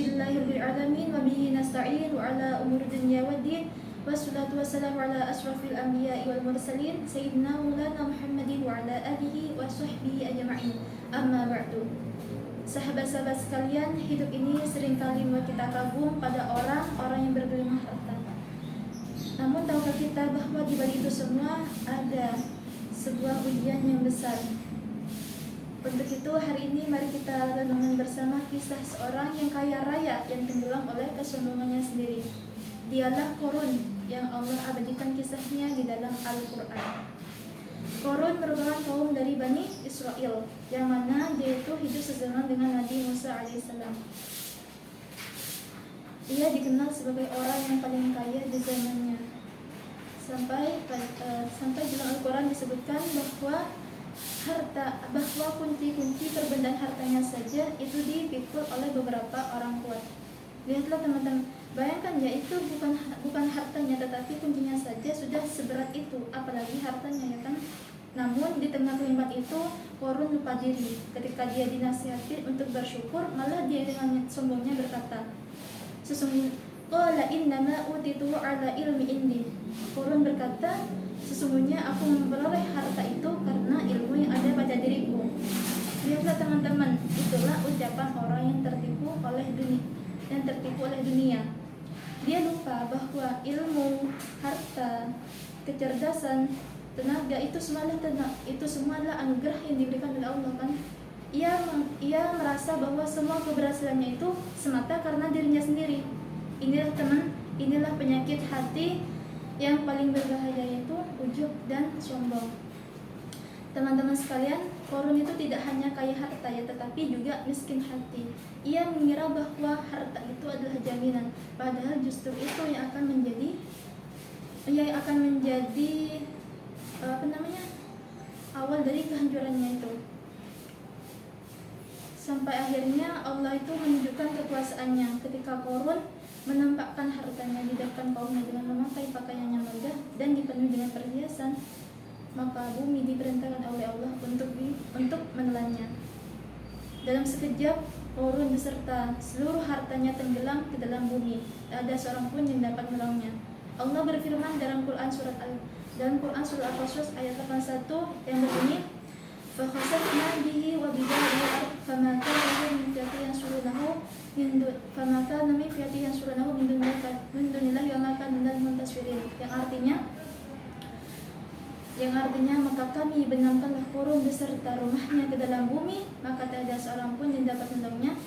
Alhamdulillahirabbil alamin wa bihi nasta'in wa ala umuri dunya waddin. Wassalatu wassalamu ala asyrafil anbiya'i wal mursalin sayyidina maulana Muhammadin wa ala alihi wa sahbihi ajma'in. Amma ba'du. Sahabat-sahabat sekalian, hidup ini seringkali membuat kita kagum pada orang-orang yang bergelimang harta. Namun tahukah kita bahwa di balik itu semua ada sebuah ujian yang besar. Untuk itu hari ini mari kita renungkan bersama kisah seorang yang kaya raya yang tenggelam oleh kesombongannya sendiri. Dialah Qarun yang Allah abadikan kisahnya di dalam Al-Quran. Qarun merupakan kaum dari Bani Israel yang mana dia itu hidup sezaman dengan Nabi Musa alaihissalam. Ia dikenal sebagai orang yang paling kaya di zamannya. Sampai dalam Al-Quran disebutkan bahwa kunci-kunci perbendaan hartanya saja itu dipikul oleh beberapa orang kuat. Lihatlah teman-teman, bayangkan ya, itu bukan hartanya tetapi kuncinya saja sudah seberat itu, apalagi hartanya, ya kan? Namun di tengah kalimat itu Qarun lupa diri. Ketika dia dinasihati untuk bersyukur, malah dia dengan sombongnya berkata, sesungguhnya qala innama utitu ala ilmi indi. Qarun berkata, sesungguhnya aku memperoleh harta itu karena ilmu yang ada pada diriku. Lihatlah teman-teman, itulah ucapan orang yang tertipu oleh dunia. Dia lupa bahwa ilmu, harta, kecerdasan, tenaga itu semualah anugerah yang diberikan oleh Allah, kan? Ia merasa bahwa semua keberhasilannya itu semata karena dirinya sendiri. Inilah penyakit hati yang paling berbahaya, yaitu ujub dan sombong. Teman-teman sekalian, Qarun itu tidak hanya kaya harta ya, tetapi juga miskin hati. Ia mengira bahwa harta itu adalah jaminan, padahal justru itu yang akan menjadi awal dari kehancurannya itu. Sampai akhirnya Allah itu menunjukkan kekuasaannya ketika Qarun menampakkan hartanya di depan kaumnya dengan memakai pakaian yang megah dan dipenuhi dengan perhiasan. Maka bumi diperintahkan oleh Allah untuk menelannya. Dalam sekejap Qarun beserta seluruh hartanya tenggelam ke dalam bumi. Tak ada seorang pun yang dapat menolongnya. Allah berfirman dalam Quran surat Al-Qasas ayat 81 yang berbunyi, فَخَسَفْنَا بِهِ وَبِدَارِهِ الْأَرْضَ فَمَا كَانَ لَهُ مِنْ فِئَةٍ يَنْصُرُونَهُ مِنْ دُونِ اللَّهِ وَمَا كَانَ مِنَ الْمُنْتَصِرِينَ. Yang artinya maka kami benamkanlah Qarun beserta rumahnya ke dalam bumi, maka tak ada seorang pun yang dapat menolongnya.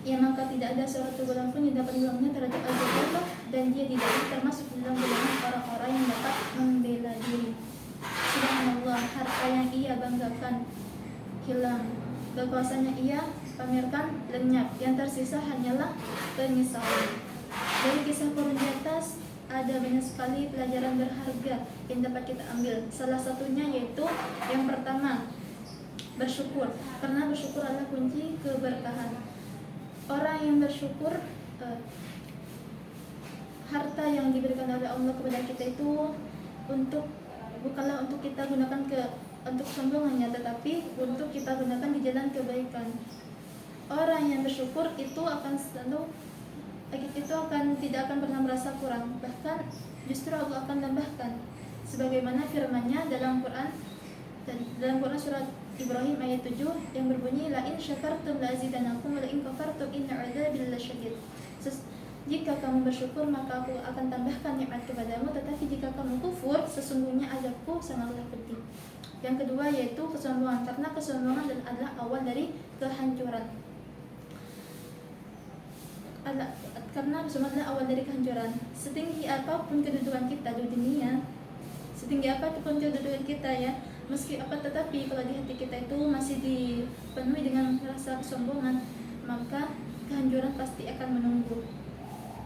Maka tidak ada seorang pun yang dapat menolongnya terhadap Allah, dan dia tidak termasuk dalam golongan orang-orang yang dapat membela diri. Subhanallah, harta yang ia banggakan hilang, kekuasaannya ia pamerkan lenyap, yang tersisa hanyalah penyesalan. Dari kisah Qarun di atas ada banyak sekali pelajaran berharga yang dapat kita ambil. Salah satunya yaitu yang pertama, bersyukur, karena bersyukur adalah kunci keberkahan. Orang yang bersyukur, harta yang diberikan oleh Allah kepada kita itu bukanlah untuk kita gunakan untuk sombongannya, tetapi untuk kita gunakan di jalan kebaikan. Orang yang bersyukur itu tidak akan pernah merasa kurang, bahkan justru Allah akan tambahkan, sebagaimana firman-Nya dalam Quran surat Ibrahim ayat 7 yang berbunyi, la in syakartum la azidannakum wa la in kafartum inna 'adzabi lasyadid. Jika kamu bersyukur maka aku akan tambahkan nikmat kepadamu, tetapi jika kamu kufur sesungguhnya azabku sangatlah pedih. Yang kedua yaitu kesombongan, karena kesombongan adalah awal dari kehancuran. Karena kesombongan adalah awal dari kehancuran. Setinggi apapun kedudukan kita di dunia, tetapi kalau di hati kita itu masih dipenuhi dengan rasa kesombongan, maka kehancuran pasti akan menunggu.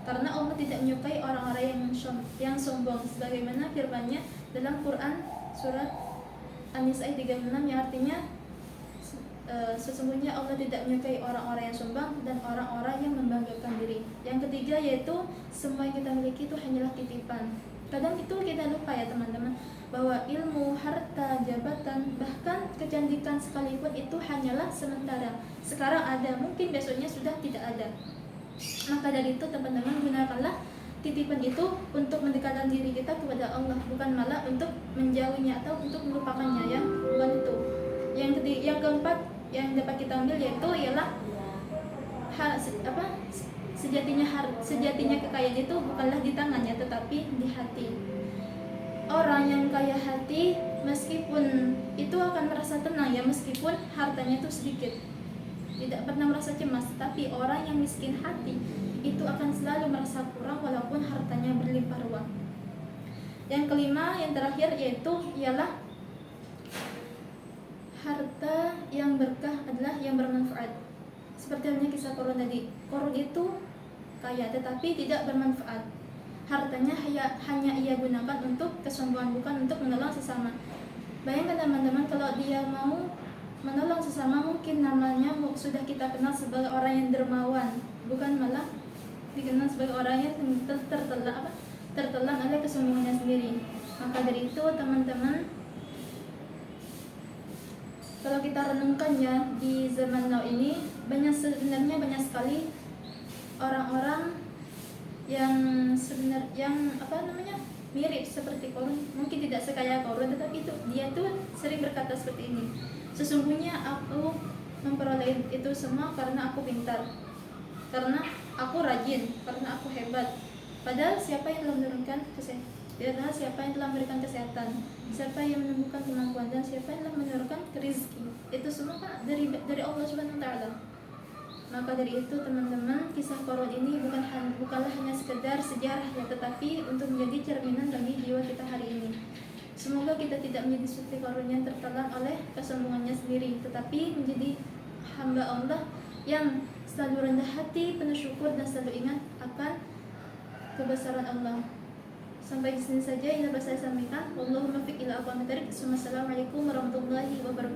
Karena Allah tidak menyukai orang-orang yang sombong, sebagaimana firman-Nya dalam Quran surat An-Nisa ayat 36 yang artinya sesungguhnya Allah tidak menyukai orang-orang yang sombong dan orang-orang yang membanggakan diri. Yang ketiga yaitu semua yang kita miliki itu hanyalah titipan. Kadang itu kita lupa ya teman-teman, bahwa ilmu, harta, jabatan, bahkan kecantikan sekalipun itu hanyalah sementara. Sekarang ada, mungkin besoknya sudah tidak ada. Maka dari itu teman-teman, gunakanlah titipan itu untuk mendekatkan diri kita kepada Allah, bukan malah untuk menjauhinya atau untuk melupakannya ya, bukan itu. Yang keempat yang dapat kita ambil yaitu ialah sejatinya kekayaan itu bukanlah di tangannya tetapi di hati. Orang yang kaya hati meskipun itu akan merasa tenang ya, meskipun hartanya itu sedikit, tidak pernah merasa cemas. Tapi orang yang miskin hati itu akan selalu merasa kurang walaupun hartanya berlimpah ruah. Yang kelima, yang terakhir yaitu ialah harta yang berkah adalah yang bermanfaat. Seperti halnya kisah Korun tadi, Korun itu kaya tetapi tidak bermanfaat. Hartanya hanya ia gunakan untuk kesombongan, bukan untuk menolong sesama. Bayangkan teman-teman, kalau dia mau menolong sesama, mungkin namanya sudah kita kenal sebagai orang yang dermawan, bukan malah dikenal sebagai orang yang tertelan oleh kesombongannya sendiri. Maka dari itu teman-teman, kalau kita renungkannya di zaman now ini, sebenarnya banyak sekali orang-orang yang mirip seperti Korun. Mungkin tidak sekaya Korun, tetapi dia tuh sering berkata seperti ini, sesungguhnya aku memperoleh itu semua karena aku pintar, karena aku rajin, karena aku hebat. Padahal siapa yang telah menurunkan kesehatan? Padahal siapa yang telah memberikan kesehatan? Siapa yang menumbuhkan kemampuan? Dan siapa yang telah menurunkan rezeki? Itu semua kan dari Allah Subhanahu wa taala. Maka dari itu teman-teman, kisah Korun ini bukanlah hanya sekedar sejarah ya, tetapi untuk menjadi cerminan bagi jiwa kita hari ini. Semoga kita tidak menjadi seperti Korun yang tertelan oleh kesombongannya sendiri, tetapi menjadi hamba Allah yang selalu rendah hati, penuh syukur, dan selalu ingat akan kebesaran Allah. Sampai di sini saja yang dapat saya sampaikan. Wallahumma fiq ila aqwamit thariq. Wassalamualaikum warahmatullahi wabarakatuh.